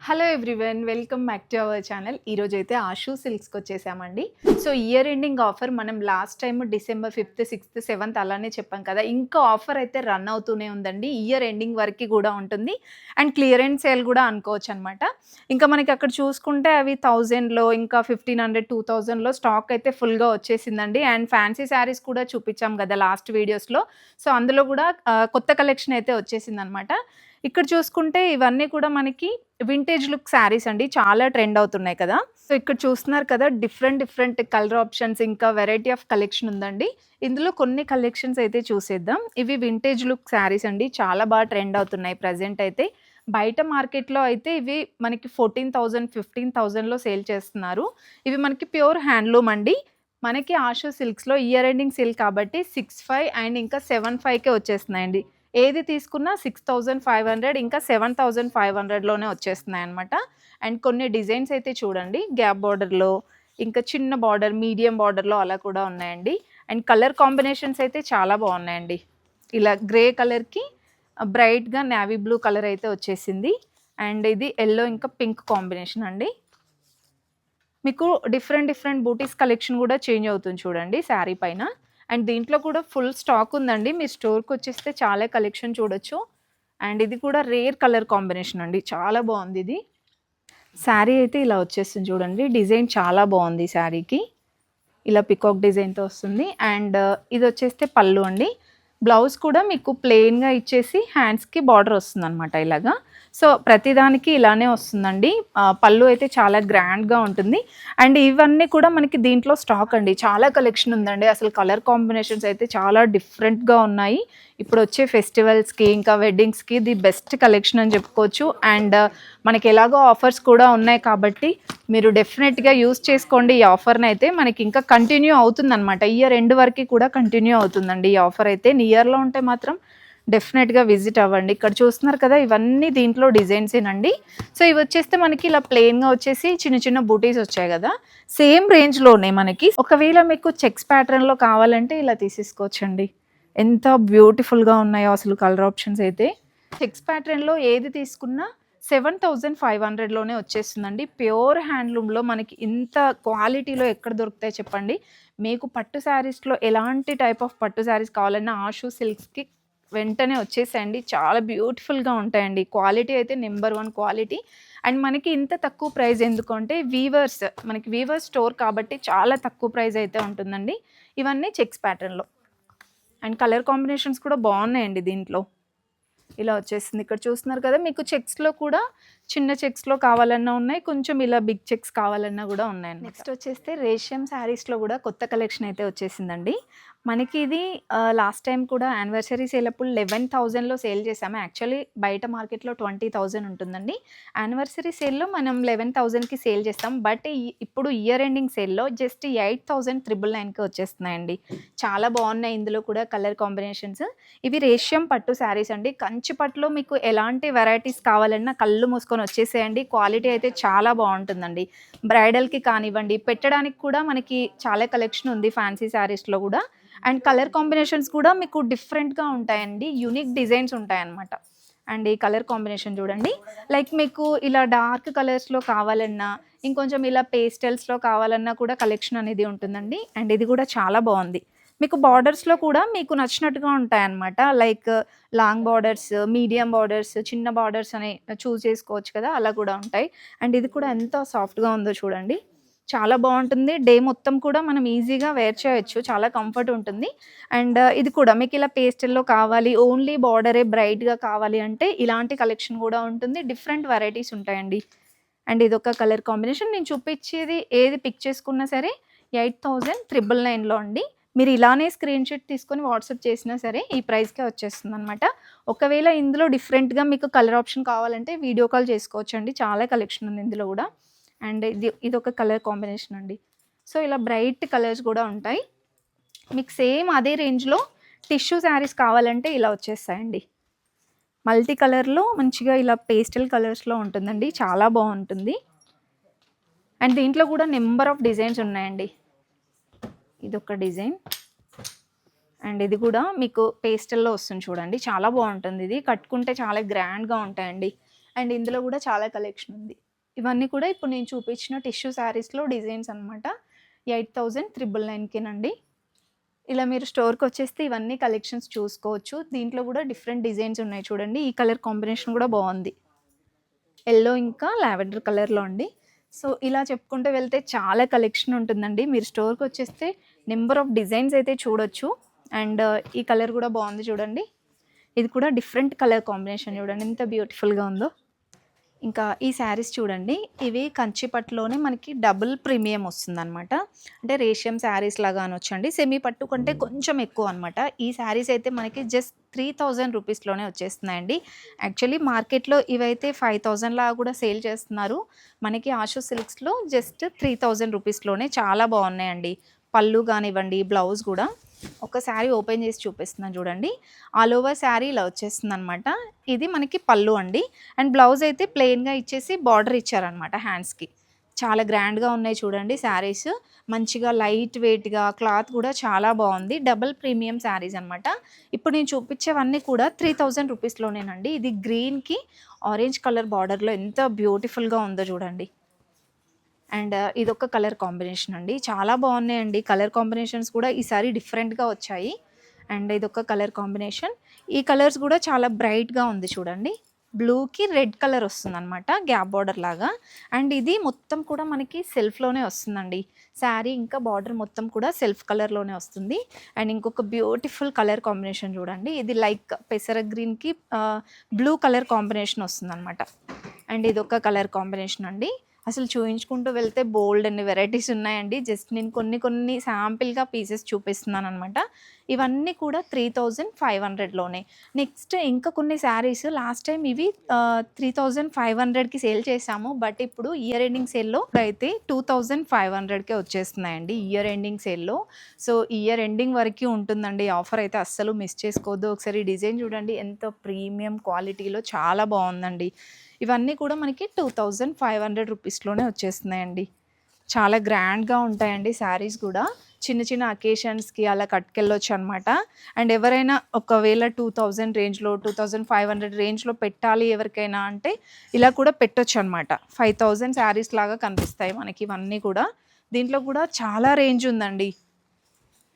Hello everyone, welcome back to our channel. ఈరోజు అయితే ఆషు సిల్క్స్కి వచ్చేసామండి. సో ఇయర్ ఎండింగ్ ఆఫర్ మనం last time December 5th, 6th, 7th అలానే చెప్పాం కదా. ఇంకా ఆఫర్ అయితే రన్ అవుతూనే ఉందండి. ఇయర్ ఎండింగ్ వరకు కూడా ఉంటుంది. అండ్ క్లియరెన్స్ సేల్ కూడా అనుకోవచ్చు అనమాట. ఇంకా మనకి అక్కడ చూసుకుంటే అవి 1000లో, ఇంకా 1500, 2000లో స్టాక్ అయితే ఫుల్గా వచ్చేసిందండి. అండ్ ఫ్యాన్సీ శారీస్ కూడా చూపించాం కదా లాస్ట్ వీడియోస్లో. సో అందులో కూడా కొత్త కలెక్షన్ అయితే వచ్చేసింది అనమాట. ఇక్కడ చూసుకుంటే ఇవన్నీ కూడా మనకి వింటేజ్ లుక్ శారీస్ అండి. చాలా ట్రెండ్ అవుతున్నాయి కదా. సో ఇక్కడ చూస్తున్నారు కదా, డిఫరెంట్ కలర్ ఆప్షన్స్, ఇంకా వెరైటీ ఆఫ్ కలెక్షన్ ఉందండి. ఇందులో కొన్ని కలెక్షన్స్ అయితే చూసేద్దాం. ఇవి వింటేజ్ లుక్ శారీస్ అండి. చాలా బాగా ట్రెండ్ అవుతున్నాయి ప్రజెంట్ అయితే. బయట మార్కెట్లో అయితే ఇవి మనకి 14,000, 15,000లో సేల్ చేస్తున్నారు. ఇవి మనకి ప్యూర్ హ్యాండ్లూమ్ అండి. మనకి ఆషు సిల్క్స్లో ఇయర్ ఎండింగ్ సేల్ కాబట్టి 65 అండ్ ఇంకా 75కే వచ్చేస్తున్నాయండి. ఏది తీసుకున్నా 6,500 ఇంకా 7,500లోనే వచ్చేస్తున్నాయన్నమాట. అండ్ కొన్ని డిజైన్స్ అయితే చూడండి, గ్యాప్ బార్డర్లో, ఇంకా చిన్న బార్డర్, మీడియం బార్డర్లో అలా కూడా ఉన్నాయండి. అండ్ కలర్ కాంబినేషన్స్ అయితే చాలా బాగున్నాయండి. ఇలా గ్రే కలర్కి బ్రైట్గా నేవీ బ్లూ కలర్ అయితే వచ్చేసింది. అండ్ ఇది ఎల్లో ఇంకా పింక్ కాంబినేషన్ అండి. మీకు డిఫరెంట్ బూటీస్ కలెక్షన్ కూడా చేంజ్ అవుతుంది చూడండి శారీ పైన. అండ్ దీంట్లో కూడా ఫుల్ స్టాక్ ఉందండి. మీ స్టోర్కి వచ్చేస్తే చాలా కలెక్షన్ చూడొచ్చు. అండ్ ఇది కూడా రేర్ కలర్ కాంబినేషన్ అండి. చాలా బాగుంది ఇది. శారీ అయితే ఇలా వచ్చేస్తుంది చూడండి. డిజైన్ చాలా బాగుంది శారీకి. ఇలా పికాక్ డిజైన్తో వస్తుంది. అండ్ ఇది వచ్చేస్తే పళ్ళు అండి. బ్లౌజ్ కూడా మీకు ప్లెయిన్గా ఇచ్చేసి హ్యాండ్స్కి బార్డర్ వస్తుంది అనమాట ఇలాగా. సో ప్రతిదానికి ఇలానే వస్తుందండి. పళ్ళు అయితే చాలా గ్రాండ్గా ఉంటుంది. అండ్ ఇవన్నీ కూడా మనకి దీంట్లో స్టాక్ అండి. చాలా కలెక్షన్ ఉందండి. అసలు కలర్ కాంబినేషన్స్ అయితే చాలా డిఫరెంట్గా ఉన్నాయి. ఇప్పుడు వచ్చే ఫెస్టివల్స్కి ఇంకా వెడ్డింగ్స్కి ది బెస్ట్ కలెక్షన్ అని చెప్పుకోవచ్చు. అండ్ మనకి ఎలాగో ఆఫర్స్ కూడా ఉన్నాయి కాబట్టి మీరు డెఫినెట్గా యూస్ చేసుకోండి ఈ ఆఫర్ని అయితే. మనకి ఇంకా కంటిన్యూ అవుతుందన్నమాట. ఇయర్ ఎండ్ వరకు కూడా కంటిన్యూ అవుతుందండి ఈ ఆఫర్ అయితే. నియర్లో ఉంటే మాత్రం డెఫినెట్గా విజిట్ అవ్వండి. ఇక్కడ చూస్తున్నారు కదా, ఇవన్నీ దీంట్లో డిజైన్సేనండి. సో ఇవి వచ్చేస్తే మనకి ఇలా ప్లెయిన్గా వచ్చేసి చిన్న బూటీస్ వచ్చాయి కదా, సేమ్ రేంజ్లోనే మనకి. ఒకవేళ మీకు చెక్స్ ప్యాటర్న్లో కావాలంటే ఇలా తీసేసుకోవచ్చండి. ఎంత బ్యూటిఫుల్గా ఉన్నాయో అసలు కలర్ ఆప్షన్స్ అయితే. చెక్స్ ప్యాటర్న్లో ఏది తీసుకున్నా 7,500లోనే వచ్చేస్తుందండి. ప్యూర్ హ్యాండ్లూమ్లో మనకి ఇంత క్వాలిటీలో ఎక్కడ దొరుకుతాయి చెప్పండి. మీకు పట్టు శారీస్లో ఎలాంటి టైప్ ఆఫ్ పట్టు శారీస్ కావాలన్నా ఆషు సిల్క్స్కి వెంటనే వచ్చేసేయండి. చాలా బ్యూటిఫుల్గా ఉంటాయండి. క్వాలిటీ అయితే నెంబర్ 1 క్వాలిటీ. అండ్ మనకి ఇంత తక్కువ ప్రైస్ ఎందుకంటే మనకి వీవర్స్ స్టోర్ కాబట్టి చాలా తక్కువ ప్రైస్ అయితే ఉంటుందండి. ఇవన్నీ చెక్స్ ప్యాటర్న్లో. అండ్ కలర్ కాంబినేషన్స్ కూడా బాగున్నాయండి దీంట్లో. ఇలా వచ్చేసింది. ఇక్కడ చూస్తున్నారు కదా, మీకు చెక్స్లో కూడా చిన్న చెక్స్లో కావాలన్నా ఉన్నాయి, కొంచెం ఇలా బిగ్ చెక్స్ కావాలన్నా కూడా ఉన్నాయి. నెక్స్ట్ వచ్చేస్తే రేషియం శారీస్లో కూడా కొత్త కలెక్షన్ అయితే వచ్చేసిందండి. మనకి ఇది లాస్ట్ టైం కూడా యానివర్సరీ సేల్ అప్పుడు 11,000లో సేల్ చేసాము. యాక్చువల్లీ బయట మార్కెట్లో 20,000 ఉంటుందండి. యానివర్సరీ సేల్లో మనం 11,000కి సేల్ చేస్తాం. బట్ ఇప్పుడు ఇయర్ ఎండింగ్ సేల్లో జస్ట్ 8,999కి వచ్చేస్తున్నాయండి. చాలా బాగున్నాయి ఇందులో కూడా కలర్ కాంబినేషన్స్. ఇవి రేషియం పట్టు శారీస్ అండి. కంచి పట్టులో మీకు ఎలాంటి వెరైటీస్ కావాలన్నా కళ్ళు మూసుకొని వచ్చేసేయండి. క్వాలిటీ అయితే చాలా బాగుంటుందండి. బ్రైడల్కి కానివ్వండి, పెట్టడానికి కూడా మనకి చాలా కలెక్షన్ ఉంది ఫ్యాన్సీ శారీస్లో కూడా. అండ్ కలర్ కాంబినేషన్స్ కూడా మీకు డిఫరెంట్గా ఉంటాయండి. యూనిక్ డిజైన్స్ ఉంటాయన్నమాట. అండ్ ఈ కలర్ కాంబినేషన్ చూడండి, లైక్ మీకు ఇలా డార్క్ కలర్స్లో కావాలన్నా, ఇంకొంచెం ఇలా పేస్టల్స్లో కావాలన్నా కూడా కలెక్షన్ అనేది ఉంటుందండి. అండ్ ఇది కూడా చాలా బాగుంది. మీకు బార్డర్స్లో కూడా మీకు నచ్చినట్టుగా ఉంటాయన్నమాట. Like long borders, medium borders, చిన్న బార్డర్స్ అని చూస్ చేసుకోవచ్చు కదా, అలా కూడా ఉంటాయి. అండ్ ఇది కూడా ఎంత సాఫ్ట్గా ఉందో చూడండి. చాలా బాగుంటుంది. డే మొత్తం కూడా మనం ఈజీగా వేర్ చేయొచ్చు. చాలా కంఫర్ట్ ఉంటుంది. అండ్ ఇది కూడా మీకు ఇలా పేస్టల్లో కావాలి, ఓన్లీ బార్డరే బ్రైట్గా కావాలి అంటే ఇలాంటి కలెక్షన్ కూడా ఉంటుంది. డిఫరెంట్ వెరైటీస్ ఉంటాయండి. అండ్ ఇదొక కలర్ కాంబినేషన్. నేను చూపించేది ఏది పిక్ చేసుకున్నా సరే 8,999లో అండి. మీరు ఇలానే స్క్రీన్ షాట్ తీసుకొని వాట్సాప్ చేసినా సరే ఈ ప్రైస్కే వచ్చేస్తుంది అనమాట. ఒకవేళ ఇందులో డిఫరెంట్గా మీకు కలర్ ఆప్షన్ కావాలంటే వీడియో కాల్ చేసుకోవచ్చండి. చాలా కలెక్షన్ ఉంది ఇందులో కూడా. అండ్ ఇదొక కలర్ కాంబినేషన్ అండి. సో ఇలా బ్రైట్ కలర్స్ కూడా ఉంటాయి. మీకు సేమ్ అదే రేంజ్లో టిష్యూ శారీస్ కావాలంటే ఇలా వచ్చేస్తాయండి. మల్టీ కలర్లో మంచిగా ఇలా పేస్టల్ కలర్స్లో ఉంటుందండి. చాలా బాగుంటుంది. అండ్ దీంట్లో కూడా నెంబర్ ఆఫ్ డిజైన్స్ ఉన్నాయండి. ఇదొక డిజైన్. అండ్ ఇది కూడా మీకు పేస్టల్లో వస్తుంది చూడండి. చాలా బాగుంటుంది. ఇది కట్టుకుంటే చాలా గ్రాండ్గా ఉంటాయండి. అండ్ ఇందులో కూడా చాలా కలెక్షన్ ఉంది. ఇవన్నీ కూడా ఇప్పుడు నేను చూపించిన టిష్యూ శారీస్లో డిజైన్స్ అనమాట. 8,999నండి. ఇలా మీరు స్టోర్కి వచ్చేస్తే ఇవన్నీ కలెక్షన్స్ చూసుకోవచ్చు. దీంట్లో కూడా డిఫరెంట్ డిజైన్స్ ఉన్నాయి చూడండి. ఈ కలర్ కాంబినేషన్ కూడా బాగుంది, ఎల్లో ఇంకా లావెండర్ కలర్లో అండి. సో ఇలా చెప్పుకుంటూ వెళ్తే చాలా కలెక్షన్ ఉంటుందండి. మీరు స్టోర్కి వచ్చేస్తే నెంబర్ ఆఫ్ డిజైన్స్ అయితే చూడొచ్చు. అండ్ ఈ కలర్ కూడా బాగుంది చూడండి. ఇది కూడా డిఫరెంట్ కలర్ కాంబినేషన్ చూడండి ఎంత బ్యూటిఫుల్గా ఉందో. ఇంకా ఈ శారీస్ చూడండి, ఇవి కంచిపట్టులోనే మనకి డబుల్ ప్రీమియం వస్తుందన్నమాట. అంటే రేషియం శారీస్ లాగా అనొచ్చండి. సెమీ పట్టు కంటే కొంచెం ఎక్కువ అనమాట. ఈ శారీస్ అయితే మనకి జస్ట్ 3000 రూపీస్లోనే వచ్చేస్తున్నాయండి. యాక్చువల్లీ మార్కెట్లో ఇవైతే 5000 లాగా కూడా సేల్ చేస్తున్నారు. మనకి ఆషు సిల్క్స్లో జస్ట్ 3000 రూపీస్లోనే చాలా బాగున్నాయండి. పళ్ళు కానివ్వండి, బ్లౌజ్ కూడా. ఒక శారీ ఓపెన్ చేసి చూపిస్తున్నాను చూడండి. ఆల్ ఓవర్ శారీ ఇలా వచ్చేస్తుంది అనమాట. ఇది మనకి పళ్ళు అండి. అండ్ బ్లౌజ్ అయితే ప్లెయిన్గా ఇచ్చేసి బార్డర్ ఇచ్చారనమాట హ్యాండ్స్కి. చాలా గ్రాండ్గా ఉన్నాయి చూడండి శారీస్. మంచిగా లైట్ వెయిట్గా, క్లాత్ కూడా చాలా బాగుంది. డబుల్ ప్రీమియం శారీస్ అనమాట. ఇప్పుడు నేను చూపించేవన్నీ కూడా 3000 రూపీస్లోనేనండి. ఇది గ్రీన్కి ఆరెంజ్ కలర్ బార్డర్లో ఎంత బ్యూటిఫుల్గా ఉందో చూడండి. అండ్ ఇదొక కలర్ కాంబినేషన్ అండి. చాలా బాగున్నాయండి కలర్ కాంబినేషన్స్ కూడా ఈసారి డిఫరెంట్గా వచ్చాయి. అండ్ ఇదొక కలర్ కాంబినేషన్. ఈ కలర్స్ కూడా చాలా బ్రైట్గా ఉంది చూడండి. బ్లూకి రెడ్ కలర్ వస్తుంది అనమాట, గ్యాప్ బార్డర్ లాగా. అండ్ ఇది మొత్తం కూడా మనకి సెల్ఫ్లోనే వస్తుందండి. శారీ ఇంకా బార్డర్ మొత్తం కూడా సెల్ఫ్ కలర్లోనే వస్తుంది. అండ్ ఇంకొక బ్యూటిఫుల్ కలర్ కాంబినేషన్ చూడండి. ఇది లైక్ పెసర గ్రీన్కి బ్లూ కలర్ కాంబినేషన్ వస్తుంది అనమాట. అండ్ ఇదొక కలర్ కాంబినేషన్ అండి. అసలు చూయించుకుంటూ వెళ్తే బోల్డ్ అన్ని వెరైటీస్ ఉన్నాయండి. జస్ట్ నేను కొన్ని శాంపిల్గా పీసెస్ చూపిస్తున్నాను అనమాట. ఇవన్నీ కూడా 3500లోనే. నెక్స్ట్ ఇంకా కొన్ని శారీస్ లాస్ట్ టైం ఇవి 3500కి సేల్ చేసాము. బట్ ఇప్పుడు ఇయర్ ఎండింగ్ సేల్లో అయితే 2500కే వచ్చేస్తున్నాయండి ఇయర్ ఎండింగ్ సేల్లో. సో ఇయర్ ఎండింగ్ వరకు ఉంటుందండి ఆఫర్. అయితే అస్సలు మిస్ చేసుకోవద్దు. ఒకసారి డిజైన్ చూడండి ఎంత ప్రీమియం క్వాలిటీలో చాలా బాగుందండి. ఇవన్నీ కూడా మనకి 2500 రూపీస్లోనే వచ్చేస్తున్నాయండి. చాలా గ్రాండ్గా ఉంటాయండి శారీస్ కూడా. చిన్న అకేషన్స్కి అలా కట్టుకెళ్ళొచ్చు అనమాట. అండ్ ఎవరైనా ఒకవేళ 2000 రేంజ్లో, 2500 రేంజ్లో పెట్టాలి ఎవరికైనా అంటే ఇలా కూడా పెట్టొచ్చు అనమాట. 5000 శారీస్ లాగా కనిపిస్తాయి మనకి ఇవన్నీ కూడా. దీంట్లో కూడా చాలా రేంజ్ ఉందండి.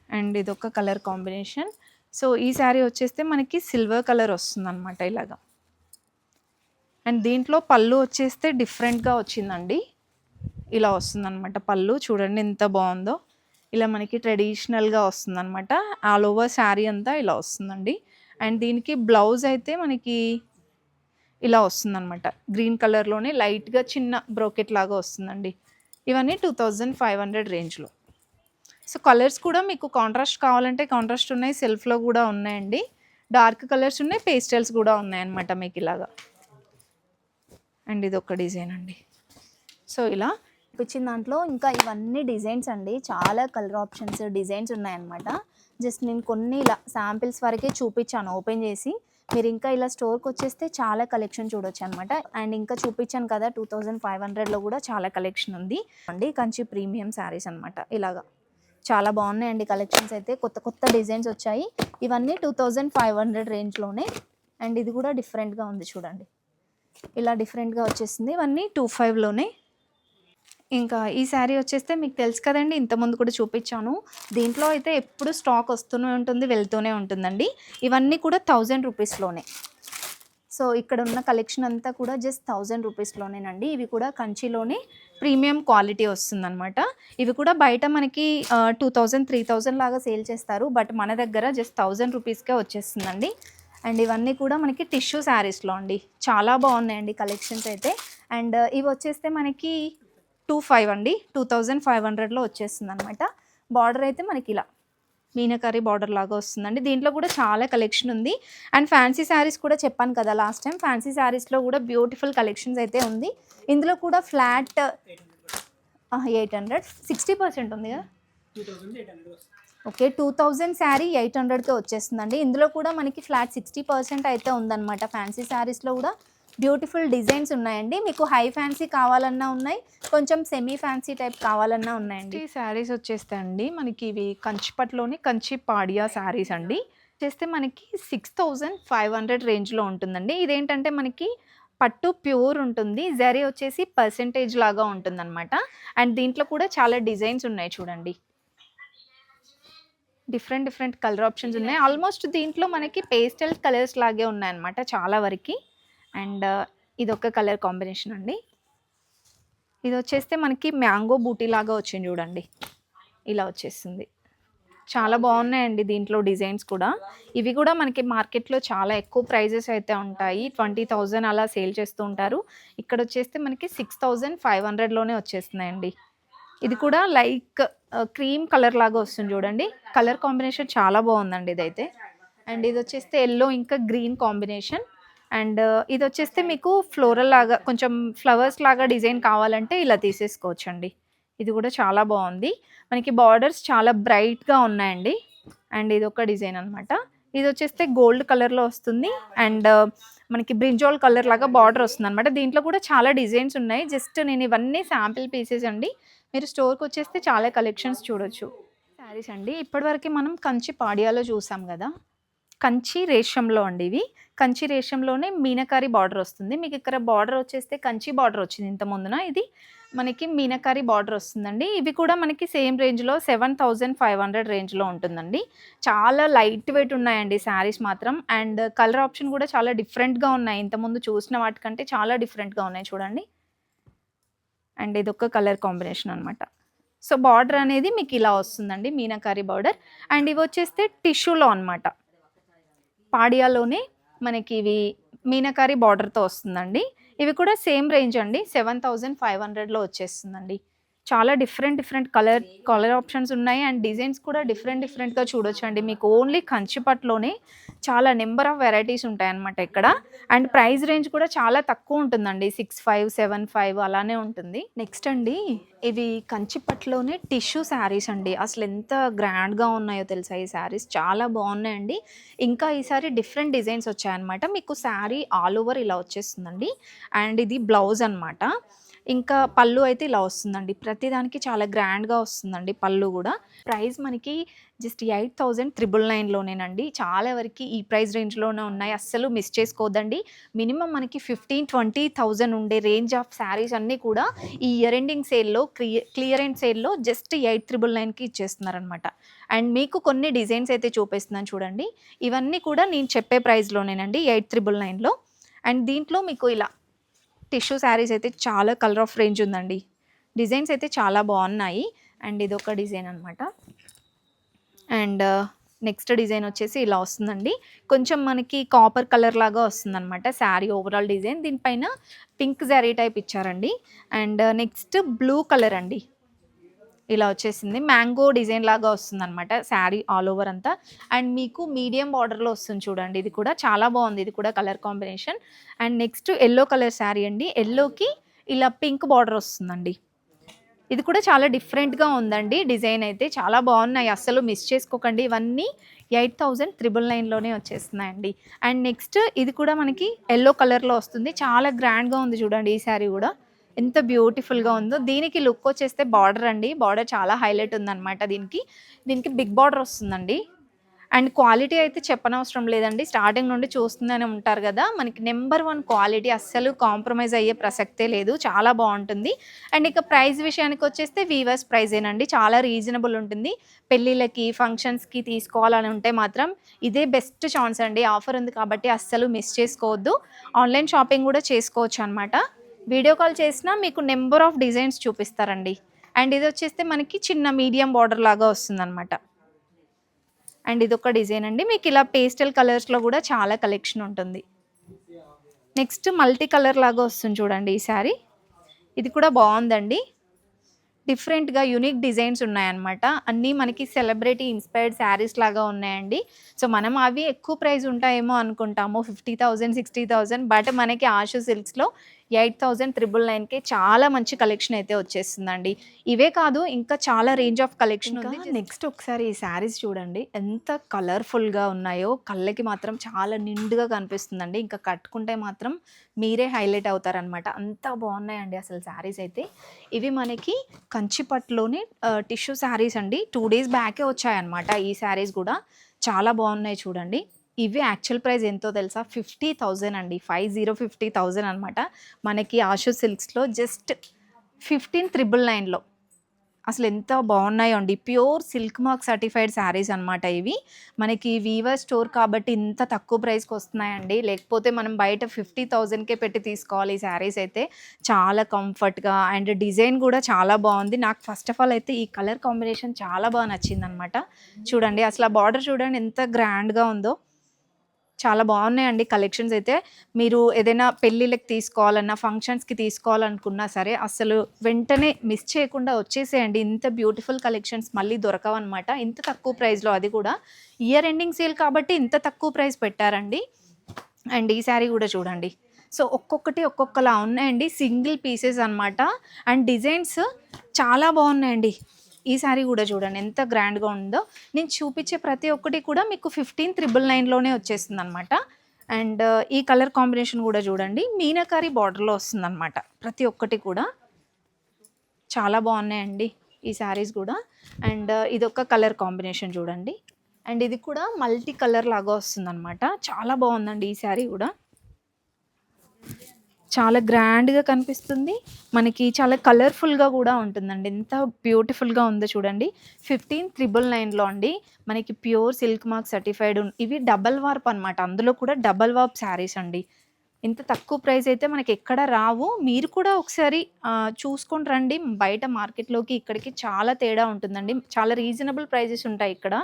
అండ్ ఇదొక కలర్ కాంబినేషన్. సో ఈ శారీ వచ్చేస్తే మనకి సిల్వర్ కలర్ వస్తుంది అనమాట ఇలాగా. అండ్ దీంట్లో పళ్ళు వచ్చేస్తే డిఫరెంట్గా వచ్చిందండి. ఇలా వస్తుందన్నమాట పళ్ళు చూడండి ఎంత బాగుందో. ఇలా మనకి ట్రెడిషనల్గా వస్తుందన్నమాట. ఆల్ ఓవర్ శారీ అంతా ఇలా వస్తుందండి. అండ్ దీనికి బ్లౌజ్ అయితే మనకి ఇలా వస్తుందన్నమాట. గ్రీన్ కలర్లోనే లైట్గా చిన్న బ్రోకెట్ లాగా వస్తుందండి. ఇవన్నీ 2500 రేంజ్లో. సో కలర్స్ కూడా మీకు కాంట్రాస్ట్ కావాలంటే కాంట్రాస్ట్ ఉన్నాయి, సెల్ఫ్లో కూడా ఉన్నాయండి. డార్క్ కలర్స్ ఉన్నాయి, పేస్టల్స్ కూడా ఉన్నాయన్నమాట మీకు ఇలాగా. అండ్ ఇది ఒక డిజైన్ అండి. సో ఇలా ఇచ్చిన దాంట్లో ఇంకా ఇవన్నీ డిజైన్స్ అండి. చాలా కలర్ ఆప్షన్స్, డిజైన్స్ ఉన్నాయన్నమాట. జస్ట్ నేను కొన్ని ఇలా శాంపిల్స్ వరకే చూపించాను ఓపెన్ చేసి. మీరు ఇంకా ఇలా స్టోర్కి వచ్చేస్తే చాలా కలెక్షన్ చూడొచ్చు అనమాట. అండ్ ఇంకా చూపించాను కదా 2500లో కూడా చాలా కలెక్షన్ ఉంది అండి. కంచి ప్రీమియం శారీస్ అనమాట. ఇలాగా చాలా బాగున్నాయండి కలెక్షన్స్ అయితే. కొత్త డిజైన్స్ వచ్చాయి. ఇవన్నీ 2500 రేంజ్లోనే. అండ్ ఇది కూడా డిఫరెంట్గా ఉంది చూడండి. ఇలా డిఫరెంట్గా వచ్చేసింది. ఇవన్నీ 25లోనే. ఇంకా ఈ శారీ వచ్చేస్తే మీకు తెలుసు కదండి, ఇంతకుముందు కూడా చూపించాను. దీంట్లో అయితే ఎప్పుడు స్టాక్ వస్తూనే ఉంటుంది, వెళ్తూనే ఉంటుందండి. ఇవన్నీ కూడా 1000 రూపీస్లోనే. సో ఇక్కడ ఉన్న కలెక్షన్ అంతా కూడా జస్ట్ 1000 రూపీస్లోనేనండి. ఇవి కూడా కంచిలోనే ప్రీమియం క్వాలిటీ వస్తుందన్నమాట. ఇవి కూడా బయట మనకి 2000, 3000 లాగా సేల్ చేస్తారు. బట్ మన దగ్గర జస్ట్ 1000 రూపీస్కే వచ్చేస్తుందండి. అండ్ ఇవన్నీ కూడా మనకి టిష్యూ శారీస్లో అండి. చాలా బాగున్నాయండి కలెక్షన్స్ అయితే. అండ్ ఇవి వచ్చేస్తే మనకి 25 అండి. 2500లో వచ్చేస్తుంది అనమాట. బార్డర్ అయితే మనకి ఇలా మీనకరీ బార్డర్ లాగా వస్తుందండి. దీంట్లో కూడా చాలా కలెక్షన్ ఉంది. అండ్ ఫ్యాన్సీ శారీస్ కూడా చెప్పాను కదా లాస్ట్ టైం. ఫ్యాన్సీ శారీస్లో కూడా బ్యూటిఫుల్ కలెక్షన్స్ అయితే ఉంది. ఇందులో కూడా ఫ్లాట్ 800, 60% ఉంది కదా. ఓకే, 2000 శారీ 800కే వచ్చేస్తుందండి. ఇందులో కూడా మనకి ఫ్లాట్ 60% అయితే ఉందన్నమాట. ఫ్యాన్సీ శారీస్లో కూడా బ్యూటిఫుల్ డిజైన్స్ ఉన్నాయండి. మీకు హై ఫ్యాన్సీ కావాలన్నా ఉన్నాయి, కొంచెం సెమీ ఫ్యాన్సీ టైప్ కావాలన్నా ఉన్నాయండి. ఈ శారీస్ వచ్చేస్తే అండి మనకి ఇవి కంచిపట్లోని కంచి పాడియా శారీస్ అండి. చేస్తే మనకి 6500 రేంజ్లో ఉంటుందండి. ఇదేంటంటే మనకి పట్టు ప్యూర్ ఉంటుంది. జరీ వచ్చేసి పర్సెంటేజ్ లాగా ఉంటుందన్నమాట. అండ్ దీంట్లో కూడా చాలా డిజైన్స్ ఉన్నాయి చూడండి. డిఫరెంట్ డిఫరెంట్ కలర్ ఆప్షన్స్ ఉన్నాయి. ఆల్మోస్ట్ దీంట్లో మనకి పేస్టల్ కలర్స్ లాగే ఉన్నాయన్నమాట చాలా వరకు. అండ్ ఇదొక కలర్ కాంబినేషన్ అండి. ఇది వచ్చేస్తే మనకి మ్యాంగో బూటీ లాగా వచ్చింది చూడండి, ఇలా వచ్చేస్తుంది. చాలా బాగున్నాయండి దీంట్లో డిజైన్స్ కూడా. ఇవి కూడా మనకి మార్కెట్లో చాలా ఎక్కువ ప్రైజెస్ అయితే ఉంటాయి. 20,000 అలా సేల్ చేస్తూ ఉంటారు. ఇక్కడ వచ్చేస్తే మనకి 6,500లోనే వచ్చేస్తున్నాయండి. ఇది కూడా లైక్ క్రీమ్ కలర్ లాగా వస్తుంది చూడండి. కలర్ కాంబినేషన్ చాలా బాగుందండి ఇదైతే. అండ్ ఇది వచ్చేస్తే ఎల్లో ఇంకా గ్రీన్ కాంబినేషన్. అండ్ ఇది వచ్చేస్తే మీకు ఫ్లోరల్ లాగా కొంచెం ఫ్లవర్స్ లాగా డిజైన్ కావాలంటే ఇలా తీసేసుకోవచ్చండి. ఇది కూడా చాలా బాగుంది. మనకి బార్డర్స్ చాలా బ్రైట్గా ఉన్నాయండి. అండ్ ఇది ఒక డిజైన్ అనమాట. ఇది వచ్చేస్తే గోల్డ్ కలర్లో వస్తుంది. అండ్ మనకి బ్రింజాల్ కలర్ లాగా బార్డర్ వస్తుంది అనమాట. దీంట్లో కూడా చాలా డిజైన్స్ ఉన్నాయి. జస్ట్ నేను ఇవన్నీ శాంపిల్ పీసెస్ అండి. మీరు స్టోర్కి వచ్చేస్తే చాలా కలెక్షన్స్ చూడొచ్చు. శారీస్ అండి ఇప్పటివరకు మనం కంచి పాడియాలో చూసాం కదా, కంచి రేషంలో అండి ఇవి. కంచి రేషంలోనే మీనకారి బార్డర్ వస్తుంది. మీకు ఇక్కడ బార్డర్ వచ్చేస్తే కంచి బార్డర్ వచ్చింది ఇంత ముందున, ఇది మనకి మీనకారి బార్డర్ వస్తుందండి. ఇవి కూడా మనకి సేమ్ రేంజ్లో 7,500 రేంజ్లో ఉంటుందండి. చాలా లైట్ వెయిట్ ఉన్నాయండి శారీస్ మాత్రం. అండ్ కలర్ ఆప్షన్ కూడా చాలా డిఫరెంట్గా ఉన్నాయి. ఇంతకుముందు చూసిన వాటికంటే చాలా డిఫరెంట్గా ఉన్నాయి చూడండి. అండ్ ఇది ఒక కలర్ కాంబినేషన్ అనమాట. సో బార్డర్ అనేది మీకు ఇలా వస్తుందండి, మీనకారి బార్డర్. అండ్ ఇవి వచ్చేస్తే టిష్యూలో అనమాట. పాడియాలోనే మనకి ఇవి మీనకారి బార్డర్తో వస్తుందండి. ఇవి కూడా సేమ్ రేంజ్ అండి, 7,500లో వచ్చేస్తుందండి. చాలా డిఫరెంట్ కలర్ ఆప్షన్స్ ఉన్నాయి. అండ్ డిజైన్స్ కూడా డిఫరెంట్గా చూడొచ్చు అండి. మీకు ఓన్లీ కంచిపట్లోనే చాలా నెంబర్ ఆఫ్ వెరైటీస్ ఉంటాయన్నమాట ఇక్కడ. అండ్ ప్రైస్ రేంజ్ కూడా చాలా తక్కువ ఉంటుందండి, 6,500, 7,500 అలానే ఉంటుంది. నెక్స్ట్ అండి ఇవి కంచిపట్లోనే టిష్యూ శారీస్ అండి. అసలు ఎంత గ్రాండ్గా ఉన్నాయో తెలుసా ఈ శారీస్, చాలా బాగున్నాయండి. ఇంకా ఈసారి డిఫరెంట్ డిజైన్స్ వచ్చాయన్నమాట. మీకు శారీ ఆల్ ఓవర్ ఇలా వచ్చేస్తుందండి. అండ్ ఇది బ్లౌజ్ అనమాట. ఇంకా పళ్ళు అయితే ఇలా వస్తుందండి. ప్రతిదానికి చాలా గ్రాండ్గా వస్తుందండి పళ్ళు కూడా. ప్రైస్ మనకి జస్ట్ 8,999లోనేనండి. చాలా వరకు ఈ ప్రైస్ రేంజ్లోనే ఉన్నాయి, అస్సలు మిస్ చేసుకోవద్దండి. మినిమం మనకి 15,000-20,000 ఉండే రేంజ్ ఆఫ్ శారీస్ అన్నీ కూడా ఈ ఇయర్ ఎండింగ్ సేల్లో క్లియరెన్స్ సేల్లో జస్ట్ 8,999కి ఇచ్చేస్తున్నారనమాట. అండ్ మీకు కొన్ని డిజైన్స్ అయితే చూపిస్తున్నాను చూడండి. ఇవన్నీ కూడా నేను చెప్పే ప్రైస్లోనేనండి, 8,999లో. అండ్ దీంట్లో మీకు ఇలా టిష్యూ శారీస్ అయితే చాలా కలర్ ఆఫ్ రేంజ్ ఉందండి. డిజైన్స్ అయితే చాలా బాగున్నాయి. అండ్ ఇది ఒక డిజైన్ అనమాట. అండ్ నెక్స్ట్ డిజైన్ వచ్చేసి ఇలా వస్తుందండి. కొంచెం మనకి కాపర్ కలర్ లాగా వస్తుందన్నమాట శారీ ఓవరాల్ డిజైన్. దీనిపైన పింక్ శారీ టైప్ ఇచ్చారండి. అండ్ నెక్స్ట్ బ్లూ కలర్ అండి, ఇలా వచ్చేసింది. మ్యాంగో డిజైన్ లాగా వస్తుంది అనమాట శారీ ఆల్ ఓవర్ అంతా. అండ్ మీకు మీడియం బార్డర్లో వస్తుంది చూడండి. ఇది కూడా చాలా బాగుంది, ఇది కూడా colour combination. And next yellow colour sari అండి. ఎల్లోకి ఇలా పింక్ బార్డర్ వస్తుందండి. ఇది కూడా చాలా డిఫరెంట్గా ఉందండి. డిజైన్ అయితే చాలా బాగున్నాయి, అస్సలు మిస్ చేసుకోకండి. ఇవన్నీ 8,999లోనే వచ్చేస్తున్నాయండి. అండ్ నెక్స్ట్ ఇది కూడా మనకి ఎల్లో కలర్లో వస్తుంది. చాలా గ్రాండ్గా ఉంది చూడండి ఈ శారీ కూడా, ఎంత బ్యూటిఫుల్గా ఉందో. దీనికి లుక్ వచ్చేస్తే బార్డర్ అండి. బార్డర్ చాలా హైలైట్ ఉందన్నమాట. దీనికి బిగ్ బార్డర్ వస్తుందండి. అండ్ క్వాలిటీ అయితే చెప్పనవసరం లేదండి, స్టార్టింగ్ నుండి చూస్తూనే ఉంటారు కదా. మనకి నెంబర్ 1 క్వాలిటీ, అస్సలు కాంప్రమైజ్ అయ్యే ప్రసక్తే లేదు, చాలా బాగుంటుంది. అండ్ ఇక ప్రైస్ విషయానికి వచ్చేస్తే వీవర్స్ ప్రైజేనండి, చాలా రీజనబుల్ ఉంటుంది. పెళ్ళిళ్ళకి ఫంక్షన్స్కి తీసుకోవాలని ఉంటే మాత్రం ఇదే బెస్ట్ ఛాన్స్ అండి. ఆఫర్ ఉంది కాబట్టి అస్సలు మిస్ చేసుకోవద్దు. ఆన్లైన్ షాపింగ్ కూడా చేసుకోవచ్చు అనమాట. వీడియో కాల్ చేసినా మీకు నెంబర్ ఆఫ్ డిజైన్స్ చూపిస్తారండి. అండ్ ఇది వచ్చేస్తే మనకి చిన్న మీడియం బార్డర్ లాగా వస్తుందన్నమాట. అండ్ ఇది ఒక డిజైన్ అండి. మీకు ఇలా పేస్టల్ కలర్స్లో కూడా చాలా కలెక్షన్ ఉంటుంది. నెక్స్ట్ మల్టీ కలర్ లాగా వస్తుంది చూడండి ఈ శారీ. ఇది కూడా బాగుందండి, డిఫరెంట్గా యూనిక్ డిజైన్స్ ఉన్నాయన్నమాట. అన్నీ మనకి సెలబ్రిటీ ఇన్స్పైర్డ్ శారీస్ లాగా ఉన్నాయండి. సో మనం అవి ఎక్కువ ప్రైస్ ఉంటాయేమో అనుకుంటాము, 50,000, 60,000. బట్ మనకి ఆషు సిల్క్స్లో 8,999కే చాలా మంచి కలెక్షన్ అయితే వచ్చేస్తుందండి. ఇవే కాదు ఇంకా చాలా రేంజ్ ఆఫ్ కలెక్షన్ ఉంది. నెక్స్ట్ ఒకసారి ఈ శారీస్ చూడండి, ఎంత కలర్ఫుల్గా ఉన్నాయో. కళ్ళకి మాత్రం చాలా నిండుగా కనిపిస్తుందండి. ఇంకా కట్టుకుంటే మాత్రం మీరే హైలైట్ అవుతారనమాట, అంత బాగున్నాయండి అసలు శారీస్ అయితే. ఇవి మనకి కంచిపట్లోనే టిష్యూ శారీస్ అండి. 2 days బ్యాకే వచ్చాయన్నమాట ఈ శారీస్ కూడా, చాలా బాగున్నాయి చూడండి. ఇవి యాక్చువల్ ప్రైస్ ఎంతో తెలుసా? 50,000 అండి. 50,000 అనమాట. మనకి ఆషు సిల్క్స్‌లో జస్ట్ 15,999లో అసలు ఎంత బాగున్నాయో అండి. Pure silk mark certified saris అనమాట ఇవి. మనకి వీవర్ స్టోర్ కాబట్టి ఇంత తక్కువ ప్రైస్‌కి వస్తున్నాయండి. లేకపోతే మనం బయట 50,000కే పెట్టి తీసుకోవాలి ఈ శారీస్ అయితే. చాలా కంఫర్ట్‌గా అండ్ డిజైన్ కూడా చాలా బాగుంది. నాకు ఫస్ట్ ఆఫ్ ఆల్ అయితే ఈ కలర్ కాంబినేషన్ చాలా బాగా నచ్చిందనమాట. చూడండి అసలు ఆ బార్డర్ చూడండి ఎంత గ్రాండ్‌గా ఉందో. చాలా బాగున్నాయండి కలెక్షన్స్ అయితే. మీరు ఏదైనా పెళ్ళిళ్ళకి తీసుకోవాలన్నా, ఫంక్షన్స్‌కి తీసుకోవాలనుకున్నా సరే అసలు వెంటనే మిస్ చేయకుండా వచ్చేసేయండి. ఇంత బ్యూటిఫుల్ కలెక్షన్స్ మళ్ళీ దొరకవన్నమాట. ఇంత తక్కువ ప్రైస్‌లో అది కూడా. ఇయర్ ఎండింగ్ సేల్ కాబట్టి ఇంత తక్కువ ప్రైస్ పెట్టారండి. అండ్ ఈ శారీ కూడా చూడండి. సో ఒక్కొక్కటి ఒక్కొక్కలా ఉన్నాయండి. సింగిల్ పీసెస్ అనమాట. అండ్ డిజైన్స్ చాలా బాగున్నాయండి. ఈ శారీ కూడా చూడండి ఎంత గ్రాండ్‌గా ఉందో. నేను చూపించే ప్రతి ఒక్కటి కూడా మీకు 15,999లోనే వచ్చేస్తుందనమాట. అండ్ ఈ కలర్ కాంబినేషన్ కూడా చూడండి. మీనాకారి బార్డర్‌లో వస్తుందనమాట. ప్రతి ఒక్కటి కూడా చాలా బాగున్నాయండి ఈ శారీస్ కూడా. అండ్ ఇదొక కలర్ కాంబినేషన్ చూడండి. అండ్ ఇది కూడా మల్టీ కలర్ లాగా వస్తుందనమాట. చాలా బాగుందండి ఈ శారీ కూడా. చాలా గ్రాండ్‌గా కనిపిస్తుంది. మనకి చాలా కలర్‌ఫుల్‌గా కూడా ఉంటుందండి. ఎంత బ్యూటిఫుల్‌గా ఉందో చూడండి. 15,999లో అండి. మనకి ప్యూర్ సిల్క్ మార్క్ సర్టిఫైడ్ ఇవి డబల్ వార్ప్ అనమాట. అందులో కూడా డబల్ వార్ప్ శారీస్ అండి. ఇంత తక్కువ ప్రైస్ అయితే మనకి ఎక్కడ రావు. మీరు కూడా ఒకసారి చూసుకొని రండి. బయట మార్కెట్‌లోకి ఇక్కడికి చాలా తేడా ఉంటుందండి. చాలా రీజనబుల్ ప్రైజెస్ ఉంటాయి ఇక్కడ.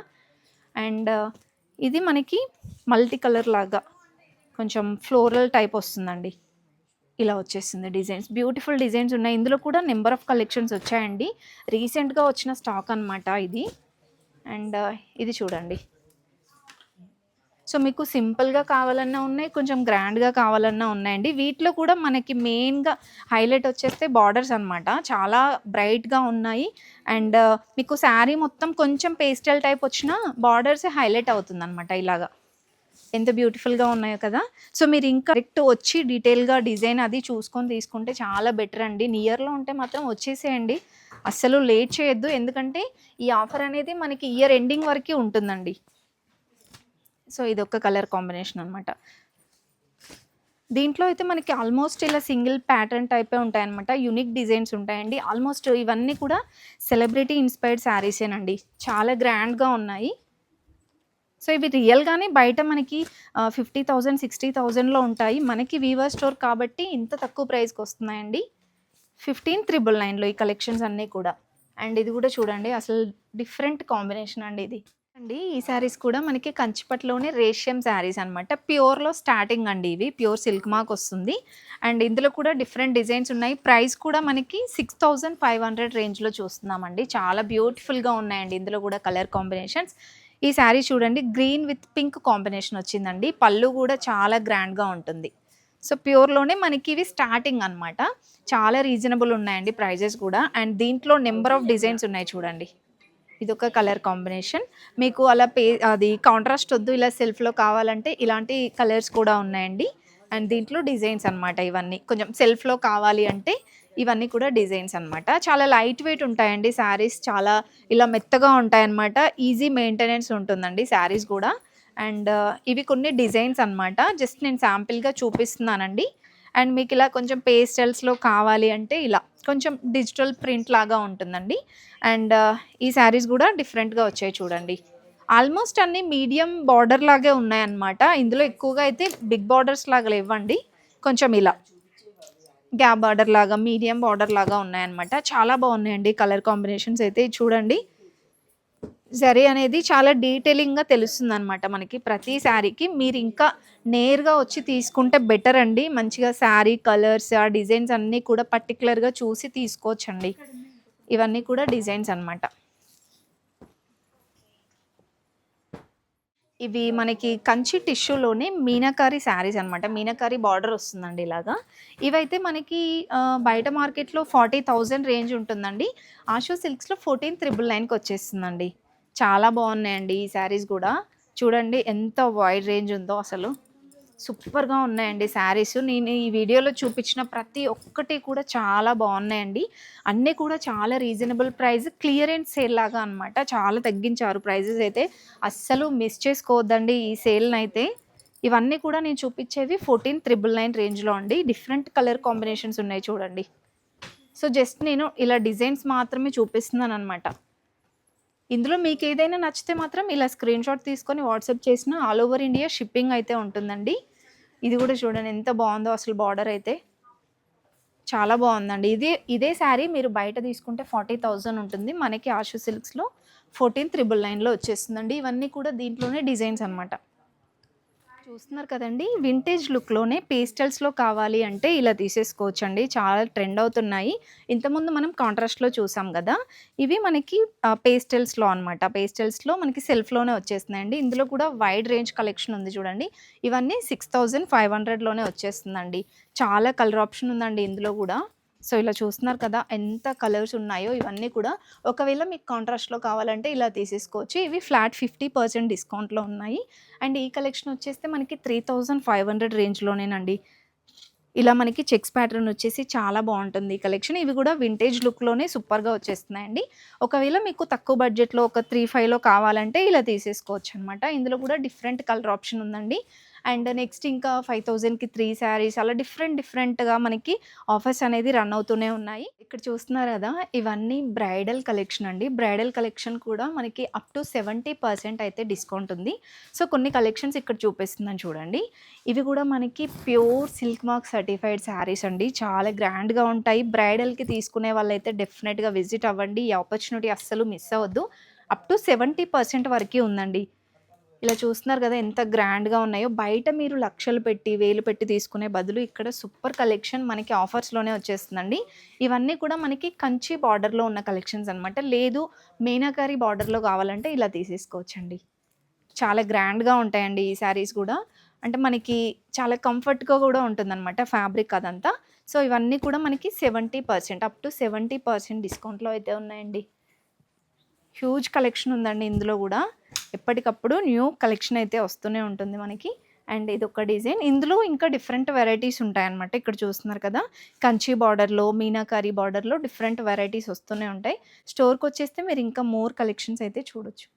అండ్ ఇది మనకి మల్టీ కలర్ లాగా కొంచెం ఫ్లోరల్ టైప్ వస్తుందండి. ఇలా వచ్చేసింది డిజైన్స్. బ్యూటిఫుల్ డిజైన్స్ ఉన్నాయి. ఇందులో కూడా నెంబర్ ఆఫ్ కలెక్షన్స్ వచ్చాయండి. రీసెంట్‌గా వచ్చిన స్టాక్ అనమాట ఇది. అండ్ ఇది చూడండి. సో మీకు సింపుల్‌గా కావాలన్నా ఉన్నాయి. కొంచెం గ్రాండ్‌గా కావాలన్నా ఉన్నాయండి. వీటిలో కూడా మనకి మెయిన్‌గా హైలైట్ వచ్చేస్తే బార్డర్స్ అనమాట. చాలా బ్రైట్‌గా ఉన్నాయి. అండ్ మీకు శారీ మొత్తం కొంచెం పేస్టల్ టైప్ వచ్చినా బార్డర్సే హైలైట్ అవుతుందనమాట ఇలాగా. ఎంత బ్యూటిఫుల్‌గా ఉన్నాయో కదా! సో మీరు ఇంకా డైరెక్ట్ వచ్చి డీటెయిల్‌గా డిజైన్ అది చూసుకొని తీసుకుంటే చాలా బెటర్ అండి. నియర్‌లో ఉంటే మాత్రం వచ్చేసేయండి. అస్సలు లేట్ చేయొద్దు. ఎందుకంటే ఈ ఆఫర్ అనేది మనకి ఇయర్ ఎండింగ్ వరకే ఉంటుందండి. సో ఇదొక కలర్ కాంబినేషన్ అనమాట. దీంట్లో అయితే మనకి ఆల్మోస్ట్ ఇలా సింగిల్ ప్యాటర్న్ టైపే ఉంటాయన్నమాట. యూనిక్ డిజైన్స్ ఉంటాయండి. ఆల్మోస్ట్ ఇవన్నీ కూడా సెలబ్రిటీ ఇన్స్పైర్డ్ శారీసేనండి. చాలా గ్రాండ్‌గా ఉన్నాయి. సో ఇవి రియల్‌గానే బయట మనకి 50,000, 60,000లో ఉంటాయి. మనకి వీవర్ స్టోర్ కాబట్టి ఇంత తక్కువ ప్రైస్‌కి వస్తున్నాయండి. 15,999లో ఈ కలెక్షన్స్ అన్నీ కూడా. అండ్ ఇది కూడా చూడండి అసలు డిఫరెంట్ కాంబినేషన్ అండి ఇది. అండి ఈ శారీస్ కూడా మనకి కంచిపట్టులోనే రేషియం శారీస్ అనమాట. ప్యూర్‌లో స్టార్టింగ్ అండి ఇవి. ప్యూర్ సిల్క్ మార్క్ వస్తుంది. అండ్ ఇందులో కూడా డిఫరెంట్ డిజైన్స్ ఉన్నాయి. ప్రైస్ కూడా మనకి 6,500 రేంజ్‌లో చూస్తున్నామండి. చాలా బ్యూటిఫుల్‌గా ఉన్నాయండి. ఇందులో కూడా కలర్ కాంబినేషన్స్. ఈ శారీ చూడండి గ్రీన్ విత్ పింక్ కాంబినేషన్ వచ్చిందండి. పళ్ళు కూడా చాలా గ్రాండ్‌గా ఉంటుంది. సో ప్యూర్‌లోనే మనకి ఇవి స్టార్టింగ్ అనమాట. చాలా రీజనబుల్ ఉన్నాయండి ప్రైజెస్ కూడా. అండ్ దీంట్లో నెంబర్ ఆఫ్ డిజైన్స్ ఉన్నాయి చూడండి. ఇదొక కలర్ కాంబినేషన్. మీకు అలా అది కాంట్రాస్ట్ వద్దు ఇలా సెల్ఫ్‌లో కావాలంటే ఇలాంటి కలర్స్ కూడా ఉన్నాయండి. అండ్ దీంట్లో డిజైన్స్ అనమాట ఇవన్నీ. కొంచెం సెల్ఫ్‌లో కావాలి అంటే ఇవన్నీ కూడా డిజైన్స్ అనమాట. చాలా లైట్ వెయిట్ ఉంటాయండి శారీస్. చాలా ఇలా మెత్తగా ఉంటాయన్నమాట. ఈజీ మెయింటెనెన్స్ ఉంటుందండి శారీస్ కూడా. అండ్ ఇవి కొన్ని డిజైన్స్ అనమాట. జస్ట్ నేను శాంపిల్‌గా చూపిస్తున్నానండి. అండ్ మీకు ఇలా కొంచెం పేస్టల్స్‌లో కావాలి అంటే ఇలా కొంచెం డిజిటల్ ప్రింట్ లాగా ఉంటుందండి. అండ్ ఈ శారీస్ కూడా డిఫరెంట్‌గా వచ్చాయి చూడండి. ఆల్మోస్ట్ అన్నీ మీడియం బార్డర్ లాగే ఉన్నాయన్నమాట. ఇందులో ఎక్కువగా అయితే బిగ్ బార్డర్స్ లాగా లేవండి. కొంచెం ఇలా గ్యాప్ బార్డర్ లాగా, మీడియం బార్డర్ లాగా ఉన్నాయన్నమాట. చాలా బాగున్నాయండి కలర్ కాంబినేషన్స్ అయితే చూడండి. జరీ అనేది చాలా డీటెయిలింగ్‌గా తెలుస్తుందనమాట మనకి ప్రతి శారీకి. మీరు ఇంకా నేరుగా వచ్చి తీసుకుంటే బెటర్ అండి. మంచిగా శారీ కలర్స్, ఆ డిజైన్స్ అన్నీ కూడా పర్టిక్యులర్‌గా చూసి తీసుకోవచ్చండి. ఇవన్నీ కూడా డిజైన్స్ అనమాట. ఇవి మనకి కంచి టిష్యూలోనే మీనాకారి శారీస్ అనమాట. మీనాకారి బార్డర్ వస్తుందండి ఇలాగా. ఇవైతే మనకి బయట మార్కెట్‌లో 40,000 రేంజ్ ఉంటుందండి. ఆషు సిల్క్స్‌లో 14,999కి వచ్చేస్తుందండి. చాలా బాగున్నాయండి ఈ శారీస్ కూడా. చూడండి ఎంత వైడ్ రేంజ్ ఉందో అసలు. సూపర్‌గా ఉన్నాయండి శారీస్. నేను ఈ వీడియోలో చూపించిన ప్రతి ఒక్కటి కూడా చాలా బాగున్నాయండి. అన్నీ కూడా చాలా రీజనబుల్ ప్రైస్, క్లియరెన్స్ సేల్ లాగా అనమాట. చాలా తగ్గించారు ప్రైజెస్ అయితే. అస్సలు మిస్ చేసుకోవద్దండి ఈ సేల్‌నైతే. ఇవన్నీ కూడా నేను చూపించేవి 14,999 రేంజ్‌లో అండి. డిఫరెంట్ కలర్ కాంబినేషన్స్ ఉన్నాయి చూడండి. సో, జస్ట్ నేను ఇలా డిజైన్స్ మాత్రమే చూపిస్తున్నాననమాట. ఇందులో మీకేదైనా నచ్చితే మాత్రం ఇలా స్క్రీన్‌షాట్ తీసుకొని వాట్సాప్ చేసినా ఆల్ ఓవర్ ఇండియా షిప్పింగ్ అయితే ఉంటుందండి. ఇది గూడా చూడండి ఎంత బావుందో అసలు బార్డర్ అయితే. చాలా బావుందండి. ఇదే శారీ మీరు బయట తీసుకుంటే 40,000 ఉంటుంది. మనకి ఆషు సిల్క్స్‌లో 14,999లో వచ్చేస్తుందండి. ఇవన్నీ కూడా దీంట్లోనే డిజైన్స్ అనమాట. చూస్తున్నారు కదండీ! వింటేజ్ లుక్‌లోనే పేస్టల్స్‌లో కావాలి అంటే ఇలా తీసేసుకోవచ్చండి. చాలా ట్రెండ్ అవుతున్నాయి. ఇంతకుముందు మనం కాంట్రాస్ట్‌లో చూసాం గదా! ఇవి మనకి పేస్టల్స్‌లో అనమాట. పేస్టల్స్‌లో మనకి సెల్ఫ్‌లోనే వచ్చేస్తున్నాయండి. ఇందులో కూడా వైడ్ రేంజ్ కలెక్షన్ ఉంది చూడండి. ఇవన్నీ 6,500లోనే వచ్చేస్తుందండి. చాలా కలర్ ఆప్షన్ ఉందండి ఇందులో గూడా. సో, ఇలా చూస్తున్నారు కదా! ఎంత కలర్స్ ఉన్నాయో ఇవన్నీ కూడా. ఒకవేళ మీకు కాంట్రాస్ట్‌లో కావాలంటే ఇలా తీసేసుకోవచ్చు. ఇవి ఫ్లాట్ 50% డిస్కౌంట్‌లో ఉన్నాయి. అండ్ ఈ కలెక్షన్ వచ్చేస్తే మనకి 3,500 రేంజ్‌లోనేనండి. ఇలా మనకి చెక్స్ ప్యాటర్న్ వచ్చేసి చాలా బావుంటుంది ఈ కలెక్షన్. ఇవి కూడా వింటేజ్ లుక్‌లోనే సూపర్‌గా వచ్చేస్తున్నాయండి. ఒకవేళ మీకు తక్కువ బడ్జెట్‌లో ఒక 3,500లో కావాలంటే ఇలా తీసేసుకోవచ్చనమాట. ఇందులో కూడా డిఫరెంట్ కలర్ ఆప్షన్ ఉందండి. అండ్ నెక్స్ట్ ఇంకా 5,000కి 3 శారీస్ అలా డిఫరెంట్‌గా మనకి ఆఫర్స్ అనేది రన్ అవుతూనే ఉన్నాయి. ఇక్కడ చూస్తున్నారు కదా! ఇవన్నీ బ్రైడల్ కలెక్షన్ అండి. బ్రైడల్ కలెక్షన్ కూడా మనకి అప్ టు 70% అయితే డిస్కౌంట్ ఉంది. సో, కొన్ని కలెక్షన్స్ ఇక్కడ చూపిస్తున్నాను చూడండి. ఇవి కూడా మనకి pure silk mark certified saris అండి. చాలా గ్రాండ్‌గా ఉంటాయి. బ్రైడల్‌కి తీసుకునే వాళ్ళైతే డెఫినెట్‌గా విజిట్ అవ్వండి. ఈ ఆపర్చునిటీ అస్సలు మిస్ అవ్వద్దు. అప్ టు 70% వరకే ఉందండి. ఇలా చూస్తున్నారు కదా! ఎంత గ్రాండ్‌గా ఉన్నాయో. బయట మీరు లక్షలు పెట్టి, వేలు పెట్టి తీసుకునే బదులు ఇక్కడ సూపర్ కలెక్షన్ మనకి ఆఫర్స్‌లోనే వచ్చేస్తుందండి. ఇవన్నీ కూడా మనకి కంచి బార్డర్‌లో ఉన్న కలెక్షన్స్ అనమాట. లేదు మీనాకరి బార్డర్‌లో కావాలంటే ఇలా తీసేసుకోవచ్చండి. చాలా గ్రాండ్‌గా ఉంటాయండి ఈ శారీస్ గూడా. అంటే మనకి చాలా కంఫర్ట్‌గా గూడా ఉంటుందనమాట ఫ్యాబ్రిక్ అదంతా. సో, ఇవన్నీ కూడా మనకి 70% అప్ టు 70% డిస్కౌంట్‌లో అయితే ఉన్నాయండి. హ్యూజ్ కలెక్షన్ ఉందండి ఇందులో గూడా. ఎప్పటికప్పుడు న్యూ కలెక్షన్ అయితే వస్తూనే ఉంటుంది మనకి. అండ్ ఇదొక డిజైన్. ఇందులో ఇంకా డిఫరెంట్ వెరైటీస్ ఉంటాయన్నమాట. ఇక్కడ చూస్తున్నారు కదా! కంచి బార్డర్‌లో, మీనాకారి బార్డర్‌లో డిఫరెంట్ వెరైటీస్ వస్తూనే ఉంటాయి. స్టోర్‌కొచ్చేస్తే మీరు ఇంకా మోర్ కలెక్షన్స్ అయితే చూడొచ్చు.